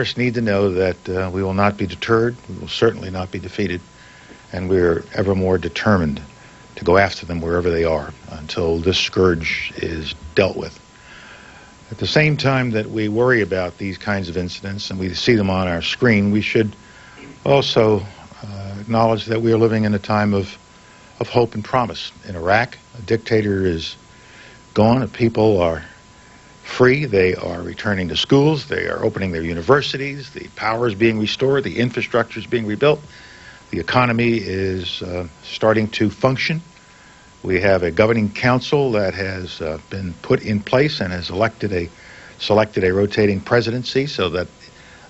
terrorists need to know that we will not be deterred, we will certainly not be defeated, and we're ever more determined to go after them wherever they are until this scourge is dealt with. At the same time that we worry about these kinds of incidents and we see them on our screen, we should also acknowledge that we are living in a time of hope and promise. In Iraq, a dictator is gone, and people are free, they are returning to schools, they are opening their universities, the power is being restored, the infrastructure is being rebuilt, the economy is starting to function. We have a governing council that has been put in place and has selected a rotating presidency so that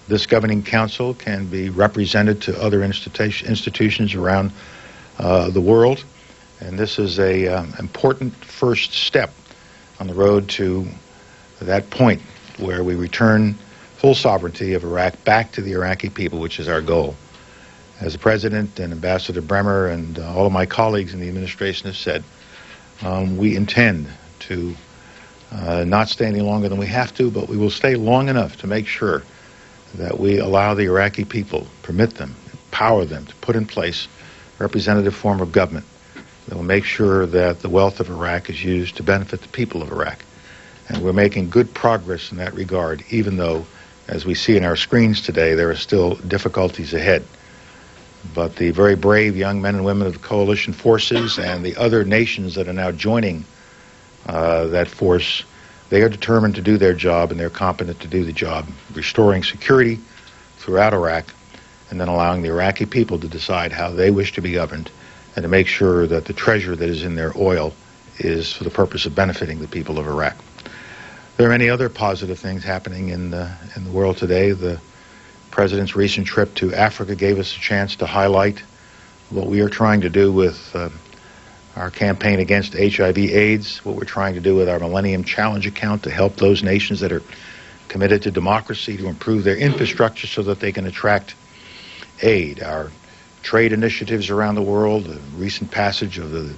this governing council can be represented to other institutions around the world. And this is a important first step on the road to that point where we return full sovereignty of Iraq back to the Iraqi people, which is our goal. As the President and Ambassador Bremer and all of my colleagues in the administration have said, we intend to not stay any longer than we have to, but we will stay long enough to make sure that we allow the Iraqi people, permit them, empower them to put in place a representative form of government that will make sure that the wealth of Iraq is used to benefit the people of Iraq. And we're making good progress in that regard, even though, as we see in our screens today, there are still difficulties ahead. But the very brave young men and women of the coalition forces and the other nations that are now joining that force, they are determined to do their job, and they're competent to do the job, restoring security throughout Iraq, and then allowing the Iraqi people to decide how they wish to be governed, and to make sure that the treasure that is in their oil is for the purpose of benefiting the people of Iraq. There are many other positive things happening in the world today. The President's recent trip to Africa gave us a chance to highlight what we are trying to do with our campaign against HIV/AIDS, what we're trying to do with our Millennium Challenge account to help those nations that are committed to democracy to improve their infrastructure so that they can attract aid. Our trade initiatives around the world, the recent passage of the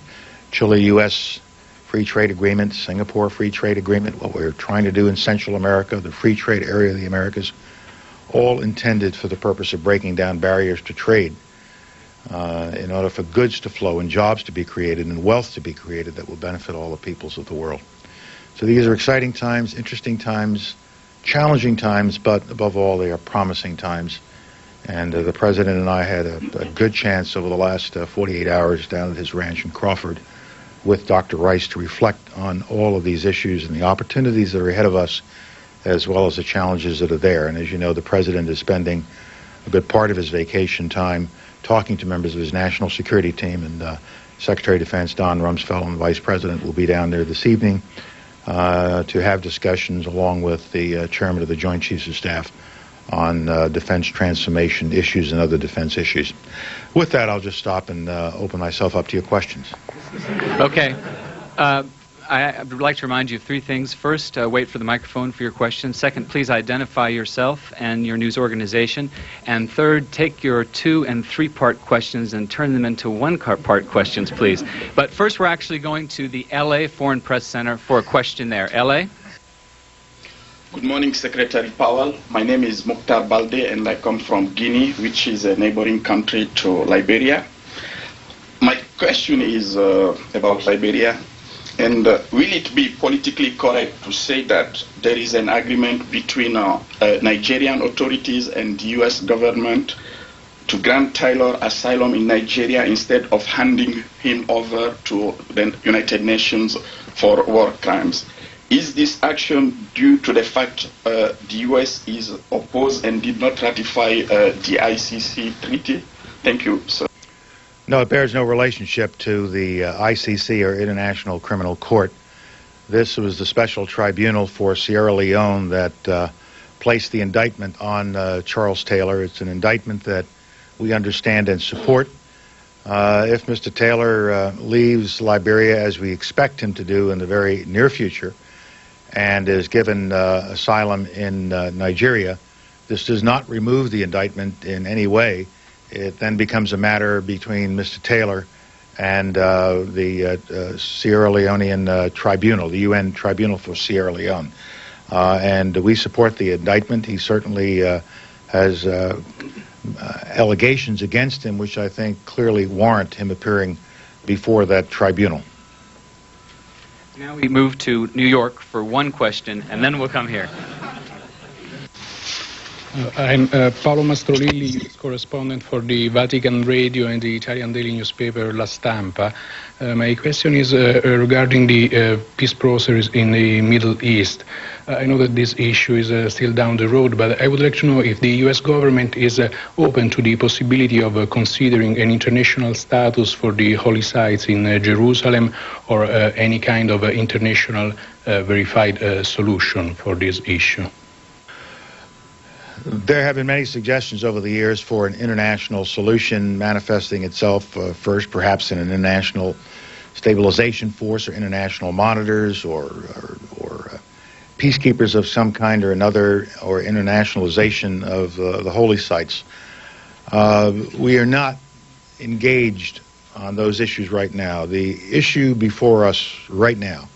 Chile-U.S. Free Trade Agreement, Singapore Free Trade Agreement, what we're trying to do in Central America, the Free Trade Area of the Americas, all intended for the purpose of breaking down barriers to trade in order for goods to flow and jobs to be created and wealth to be created that will benefit all the peoples of the world. So these are exciting times, interesting times, challenging times, but above all, they are promising times. And the President and I had a good chance over the last 48 hours down at his ranch in Crawford with Dr. Rice to reflect on all of these issues and the opportunities that are ahead of us, as well as the challenges that are there. And as you know, the President is spending a good part of his vacation time talking to members of his national security team, and Secretary of Defense Don Rumsfeld and the Vice President will be down there this evening to have discussions along with the Chairman of the Joint Chiefs of Staff on defense transformation issues and other defense issues. With that, I'll just stop and open myself up to your questions. Okay. I would like to remind you of three things. First, wait for the microphone for your question. Second, please identify yourself and your news organization. And third, take your 2- and 3-part questions and turn them into 1-part questions, please. But first, we're actually going to the L.A. Foreign Press Center for a question there. L.A.? Good morning, Secretary Powell. My name is Mukhtar Balde, and I come from Guinea, which is a neighboring country to Liberia. My question is about Liberia. And will it be politically correct to say that there is an agreement between Nigerian authorities and the U.S. government to grant Taylor asylum in Nigeria instead of handing him over to the United Nations for war crimes? Is this action due to the fact the U.S. is opposed and did not ratify the ICC treaty? Thank you, sir. No, it bears no relationship to the ICC or International Criminal Court. This was the special tribunal for Sierra Leone that placed the indictment on Charles Taylor. It's an indictment that we understand and support. If Mr. Taylor leaves Liberia, as we expect him to do in the very near future, and is given asylum in Nigeria, this does not remove the indictment in any way. It then becomes a matter between Mr. Taylor and the Sierra Leonean tribunal, the UN Tribunal for Sierra Leone. and we support the indictment. He certainly has allegations against him, which I think clearly warrant him appearing before that tribunal. Now we move to New York for one question, and then we'll come here. I'm Paolo Mastrolilli, correspondent for the Vatican Radio and the Italian daily newspaper La Stampa. My question is regarding the peace process in the Middle East. I know that this issue is still down the road, but I would like to know if the U.S. government is open to the possibility of considering an international status for the holy sites in Jerusalem, or any kind of international verified solution for this issue. There have been many suggestions over the years for an international solution manifesting itself first perhaps in an international stabilization force or international monitors or peacekeepers of some kind or another, or internationalization of the holy sites. We are not engaged on those issues right now. The issue before us right now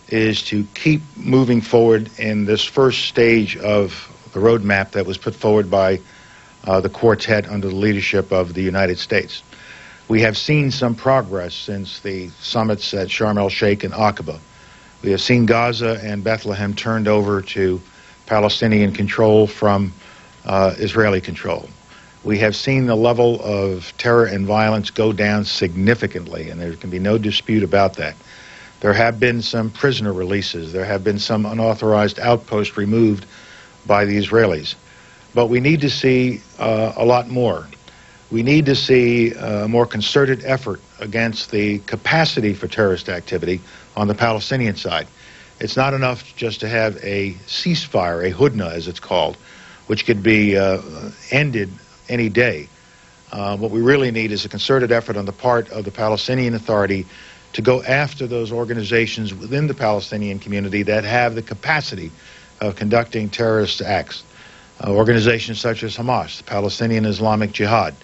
is to keep moving forward in this first stage of the roadmap that was put forward by the quartet under the leadership of the United States. We have seen some progress since the summits at Sharm el-Sheikh and Aqaba. We have seen Gaza and Bethlehem turned over to Palestinian control from Israeli control. We have seen the level of terror and violence go down significantly, and there can be no dispute about that. There have been some prisoner releases. There have been some unauthorized outposts removed by the Israelis. But we need to see a lot more. We need to see a more concerted effort against the capacity for terrorist activity on the Palestinian side. It's not enough just to have a ceasefire, a hudna as it's called, which could be ended any day. What we really need is a concerted effort on the part of the Palestinian Authority to go after those organizations within the Palestinian community that have the capacity of conducting terrorist acts. Organizations such as Hamas, the Palestinian Islamic Jihad.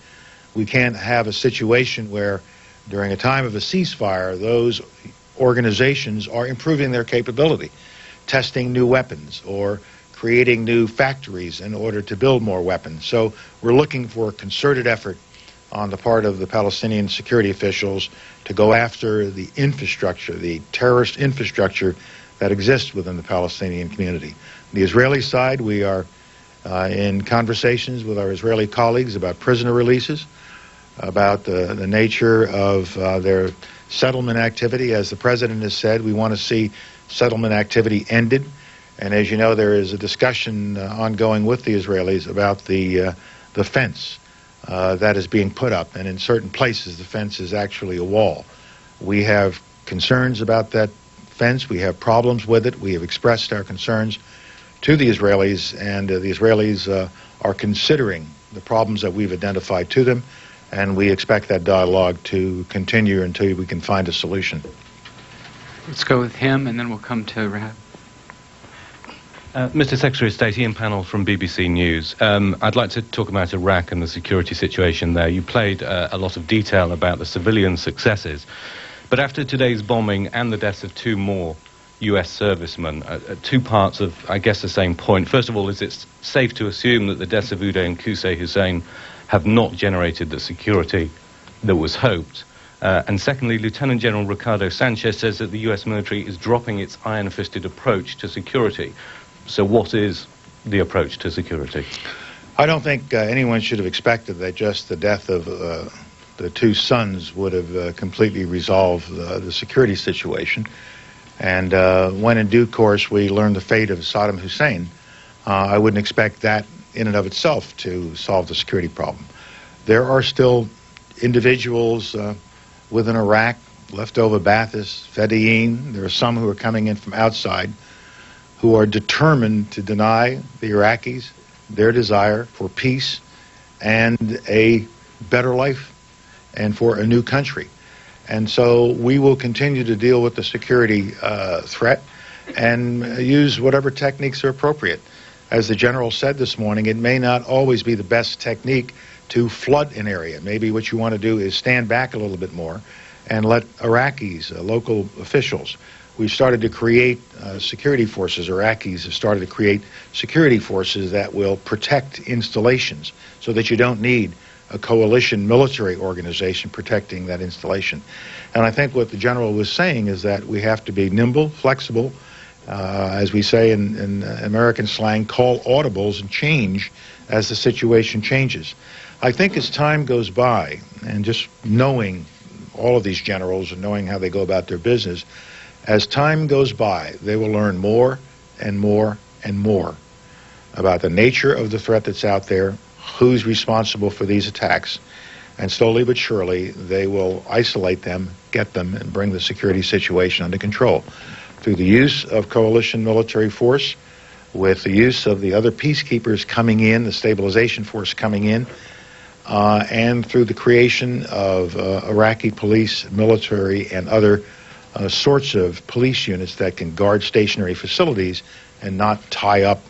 We can't have a situation where during a time of a ceasefire, those organizations are improving their capability, testing new weapons or creating new factories in order to build more weapons. So we're looking for a concerted effort on the part of the Palestinian security officials to go after the infrastructure, the terrorist infrastructure that exists within the Palestinian community. On the Israeli side, we are in conversations with our Israeli colleagues about prisoner releases, about the nature of their settlement activity. As the President has said, we want to see settlement activity ended. And as you know, there is a discussion ongoing with the Israelis about the fence that is being put up. And in certain places, the fence is actually a wall. We have concerns about that fence. We have problems with it. We have expressed our concerns to the Israelis, and the Israelis are considering the problems that we've identified to them, and we expect that dialogue to continue until we can find a solution. Let's go with him, and then we'll come to Rahab. Mr. Secretary of State, Ian Pannell from BBC News. I'd like to talk about Iraq and the security situation there. You played a lot of detail about the civilian successes, but after today's bombing and the deaths of two more U.S. servicemen, two parts of, I guess, the same point. First of all, is it safe to assume that the deaths of Uday and Qusay Hussein have not generated the security that was hoped? And secondly, Lieutenant General Ricardo Sanchez says that the U.S. military is dropping its iron-fisted approach to security. So what is the approach to security? I don't think anyone should have expected that just the death of the two sons would have completely resolved the security situation. And when in due course we learn the fate of Saddam Hussein, I wouldn't expect that in and of itself to solve the security problem. There are still individuals within Iraq, leftover Baathists, Fedayeen. There are some who are coming in from outside who are determined to deny the Iraqis their desire for peace and a better life and for a new country. And so we will continue to deal with the security threat and use whatever techniques are appropriate. As the General said this morning, it may not always be the best technique to flood an area. Maybe what you want to do is stand back a little bit more and let Iraqis, local officials, We've started to create security forces. Iraqis have started to create security forces that will protect installations so that you don't need a coalition military organization protecting that installation. And I think what the general was saying is that we have to be nimble, flexible, as we say in American slang, call audibles and change as the situation changes. I think as time goes by, and just knowing all of these generals and knowing how they go about their business, as time goes by, they will learn more and more and more about the nature of the threat that's out there, who's responsible for these attacks, and slowly but surely they will isolate them, get them, and bring the security situation under control through the use of coalition military force, with the use of the other peacekeepers coming in, the stabilization force coming in, and through the creation of Iraqi police, military, and other sorts of police units that can guard stationary facilities and not tie up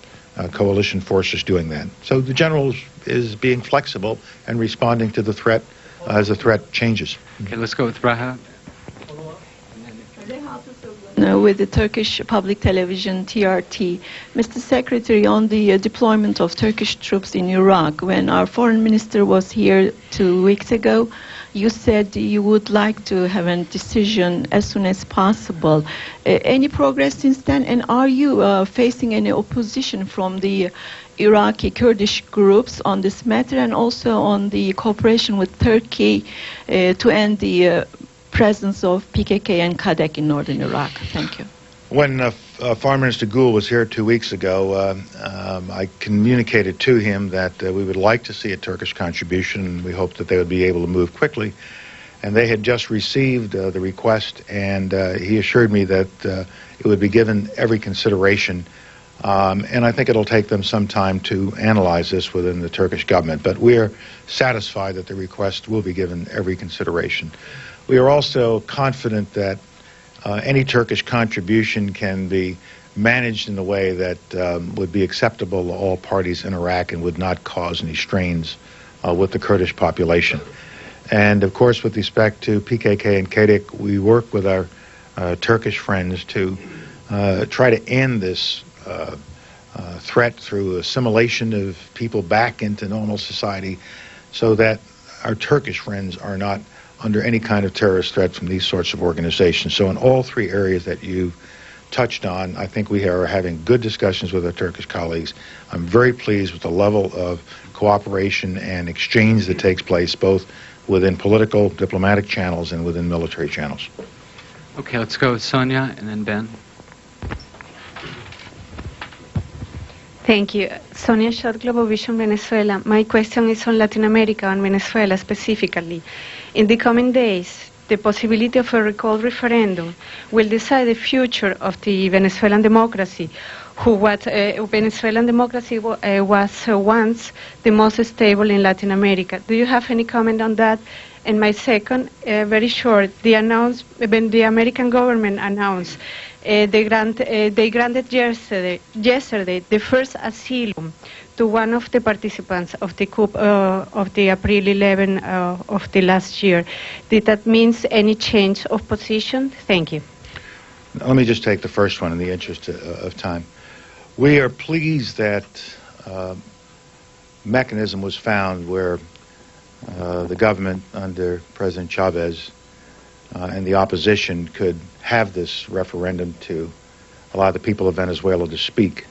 coalition forces doing that. So the general is being flexible and responding to the threat as the threat changes. Okay, let's go with Raha. With the Turkish public television TRT. Mr. Secretary, on the deployment of Turkish troops in Iraq, when our foreign minister was here 2 weeks ago, you said you would like to have a decision as soon as possible. Any progress since then? And are you facing any opposition from the Iraqi Kurdish groups on this matter, and also on the cooperation with Turkey to end the presence of PKK and Kadek in northern Iraq? Thank you. When Foreign Minister Gül was here 2 weeks ago, I communicated to him that we would like to see a Turkish contribution, and we hope that they would be able to move quickly. And they had just received the request, and he assured me that it would be given every consideration. And I think it'll take them some time to analyze this within the Turkish government. But we're satisfied that the request will be given every consideration. We are also confident that any Turkish contribution can be managed in a way that would be acceptable to all parties in Iraq and would not cause any strains with the Kurdish population. And of course, with respect to PKK and Kadek, we work with our Turkish friends to try to end this threat through assimilation of people back into normal society, so that our Turkish friends are not under any kind of terrorist threat from these sorts of organizations. So in all three areas that you touched on, I think we are having good discussions with our Turkish colleagues. I'm very pleased with the level of cooperation and exchange that takes place both within political, diplomatic channels and within military channels. Okay, let's go with Sonia and then Ben. Thank you. Sonia Schott, Global Vision, Venezuela. My question is on Latin America and Venezuela specifically. In the coming days, the possibility of a recall referendum will decide the future of the Venezuelan democracy, Venezuelan democracy was once the most stable in Latin America. Do you have any comment on that? And my second, very short, when the American government announced they granted yesterday the first asylum to one of the participants of the coup of the April 11 of the last year. Did that mean any change of position? Thank you. Let me just take the first one in the interest of time. We are pleased that mechanism was found where the government under President Chavez and the opposition could have this referendum to allow the people of Venezuela to speak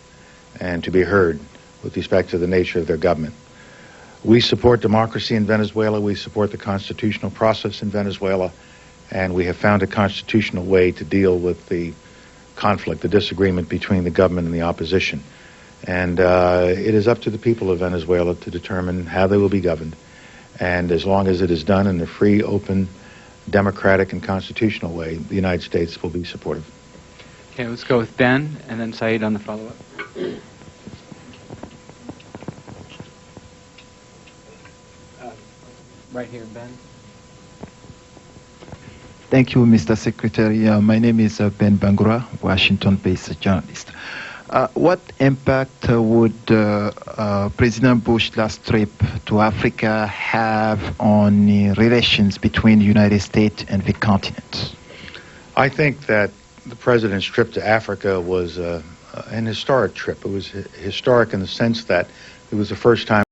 and to be heard with respect to the nature of their government. We support democracy in Venezuela. We support the constitutional process in Venezuela. And we have found a constitutional way to deal with the conflict, the disagreement between the government and the opposition. And it is up to the people of Venezuela to determine how they will be governed. And as long as it is done in a free, open, democratic, and constitutional way, the United States will be supportive. Okay, let's go with Ben and then Saeed on the follow-up. Right here, Ben. Thank you, Mr. Secretary. My name is Ben Bangura, Washington-based journalist. What impact would President Bush's last trip to Africa have on the relations between the United States and the continent? I think that The president's trip to Africa was an historic trip. It was historic in the sense that it was the first time